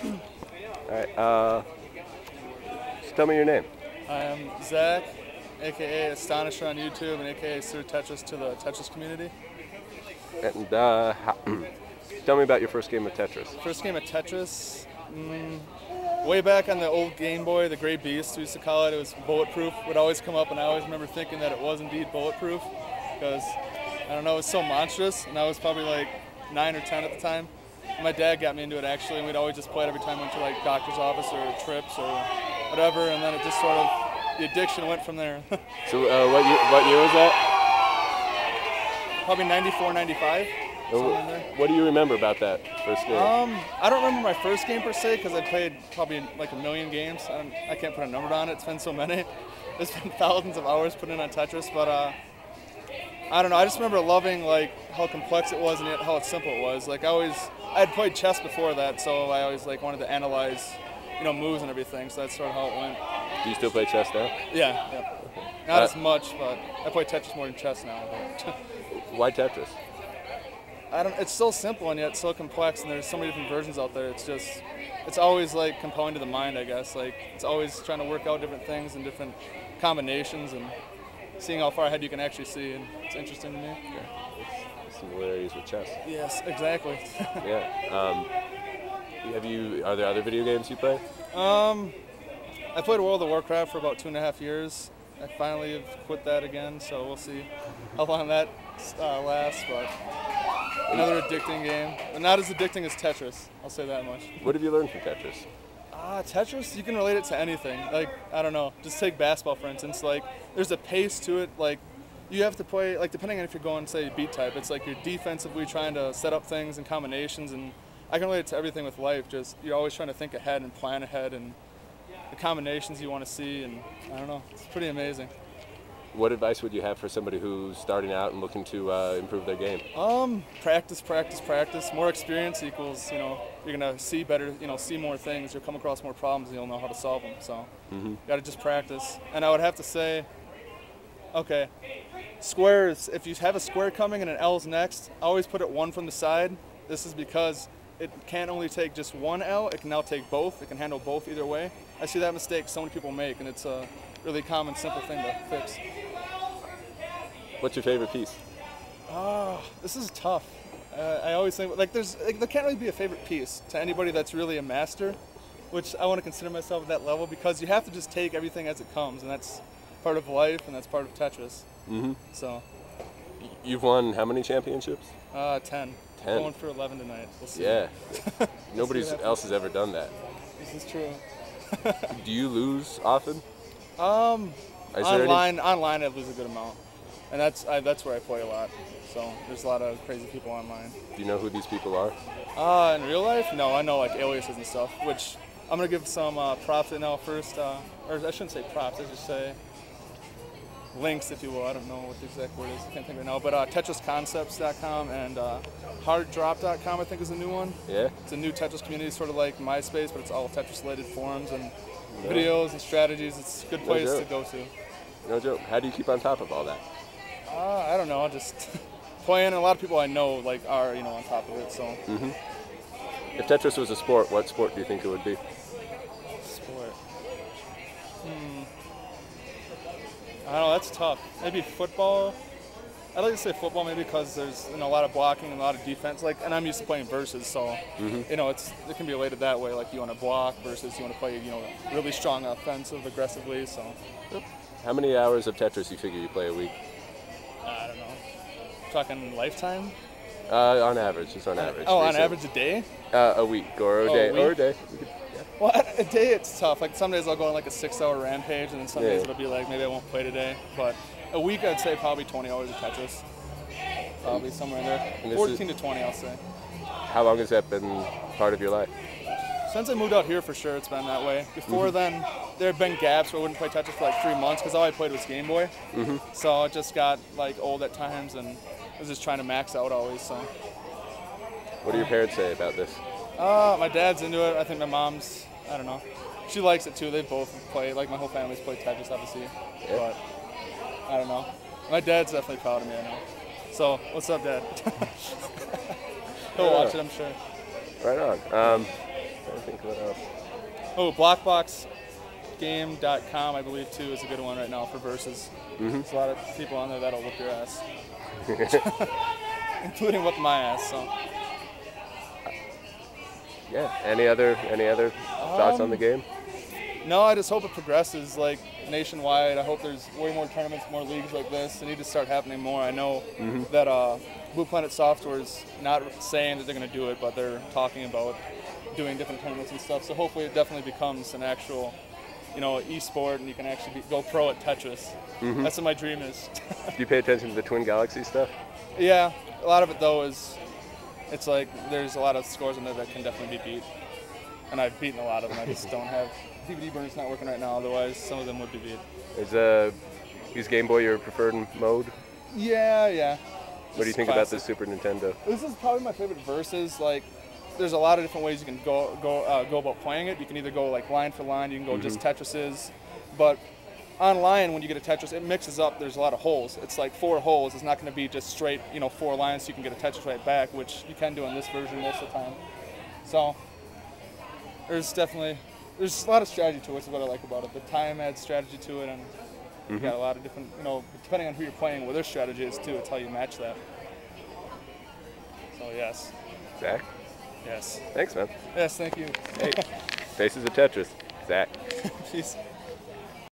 All right. Just tell me your name. I am Zach, aka Astonisher on YouTube, and aka Sir Tetris to the Tetris community. And tell me about your first game of Tetris. First game of Tetris, way back on the old Game Boy, the Gray Beast, we used to call it. It was bulletproof. Would always come up, and I always remember thinking that it was indeed bulletproof, because I don't know, it was so monstrous, and I was probably like 9 or 10 at the time. And my dad got me into it actually, and we'd always just play it every time we went to like doctor's office or trips or whatever, and then it just sort of, the addiction went from there. So what year was that? Probably 94, 95. What do you remember about that first game? I don't remember my first game per se, because I played probably like a million games. I can't put a number on it. It's been so many. There's been thousands of hours put in on Tetris, but I don't know. I just remember loving like how complex it was and yet how simple it was. Like I had played chess before that, so I always like wanted to analyze, moves and everything. So that's sort of how it went. Do you still play chess now? Yeah. Okay. Not as much, but I play Tetris more than chess now. But Why Tetris? It's so simple and yet so complex, and there's so many different versions out there. It's always like compelling to the mind, I guess. Like it's always trying to work out different things and different combinations and seeing how far ahead you can actually see, and it's interesting to me. Yeah. Similarities with chess. Yes, exactly. Yeah. Are there other video games you play? I played World of Warcraft for about 2.5 years. I finally have quit that again, so we'll see how long that lasts. But another addicting game, but not as addicting as Tetris. I'll say that much. What have you learned from Tetris? Tetris, you can relate it to anything. Like, I don't know, just take basketball for instance. Like, there's a pace to it. Like, you have to play, like, depending on if you're going, say, beat type, it's like you're defensively trying to set up things and combinations, and I can relate it to everything with life. Just, you're always trying to think ahead and plan ahead and the combinations you want to see, and I don't know, it's pretty amazing. What advice would you have for somebody who's starting out and looking to improve their game? Practice, practice, practice. More experience equals, you're gonna see better, see more things. You'll come across more problems, and you'll know how to solve them. So, you gotta just practice. And I would have to say, okay, squares. If you have a square coming and an L's next, always put it one from the side. This is because it can't only take just one L. It can now take both. It can handle both either way. I see that mistake so many people make, and it's a really common, simple thing to fix. What's your favorite piece? This is tough. I always think there can't really be a favorite piece to anybody that's really a master, which I want to consider myself at that level, because you have to just take everything as it comes, and that's part of life, and that's part of Tetris. So. You've won how many championships? 10. 10. I'm going for 11 tonight. We'll see. Yeah. Nobody else has ever done that. This is true. Do you lose often? Online I lose a good amount, and that's where I play a lot. So there's a lot of crazy people online. Do you know who these people are? In real life, no. I know like aliases and stuff, which I'm gonna give some props right now first, or I shouldn't say props. I should say links, if you will. I don't know what the exact word is. I can't think right now. But TetrisConcepts.com and HardDrop.com, I think, is a new one. Yeah. It's a new Tetris community, sort of like MySpace, but it's all Tetris-related forums and videos and strategies. It's a good place to go to. No joke. How do you keep on top of all that? I don't know. Just playing. And a lot of people I know are on top of it. So. If Tetris was a sport, what sport do you think it would be? Sport. I don't know, that's tough. Maybe football. I'd like to say football, maybe because there's a lot of blocking and a lot of defense. And I'm used to playing versus, so it can be related that way. Like you want to block versus you want to play, really strong offensive, aggressively. So. How many hours of Tetris you figure you play a week? I don't know. Talking lifetime? On average, just on average. On average a day? A week or a day. Or a day. Yeah. Well, a day it's tough. Like some days I'll go on like a 6-hour rampage, and then some days it'll be like maybe I won't play today. But a week I'd say probably 20 hours of Tetris. Probably somewhere in there. 14 to 20, I'll say. How long has that been part of your life? Since I moved out here, for sure, it's been that way. Before then, there have been gaps where I wouldn't play Tetris for like 3 months because all I played was Game Boy. So it just got like old at times, and I was just trying to max out always. So. What do your parents say about this? My dad's into it. I think my mom's, I don't know. She likes it too. They both play, like my whole family's played Tetris, obviously. Yeah. But I don't know. My dad's definitely proud of me, I know. So, what's up, Dad? He'll watch it, I'm sure. Right on. I think what else. Oh, blockboxgame.com, I believe, too, is a good one right now for versus. There's a lot of people on there that'll whoop your ass. Including whoop my ass, so. Yeah. Any other thoughts on the game? No, I just hope it progresses like nationwide. I hope there's way more tournaments, more leagues like this. They need to start happening more. I know that Blue Planet Software is not saying that they're going to do it, but they're talking about doing different tournaments and stuff. So hopefully it definitely becomes an actual, e-sport, and you can actually go pro at Tetris. That's what my dream is. Do you pay attention to the Twin Galaxy stuff? Yeah, a lot of it though is, it's like there's a lot of scores in there that can definitely be beat. And I've beaten a lot of them. I just don't have DVD burner's not working right now. Otherwise, some of them would be beat. Is Game Boy your preferred mode? Yeah. What do you think about the Super Nintendo? This is probably my favorite versus. Like, there's a lot of different ways you can go about playing it. You can either go like line for line. You can go just Tetrises, but online when you get a Tetris, it mixes up. There's a lot of holes. It's like 4 holes. It's not going to be just straight 4 lines. So you can get a Tetris right back, which you can do in this version most of the time. So there's a lot of strategy to it. Is what I like about it. The time adds strategy to it, and you got a lot of different, depending on who you're playing, what their strategy is too. It's how you match that. So yes. Zach? Yes. Thanks, man. Yes, thank you. Hey, Faces of Tetris. Zach. Peace.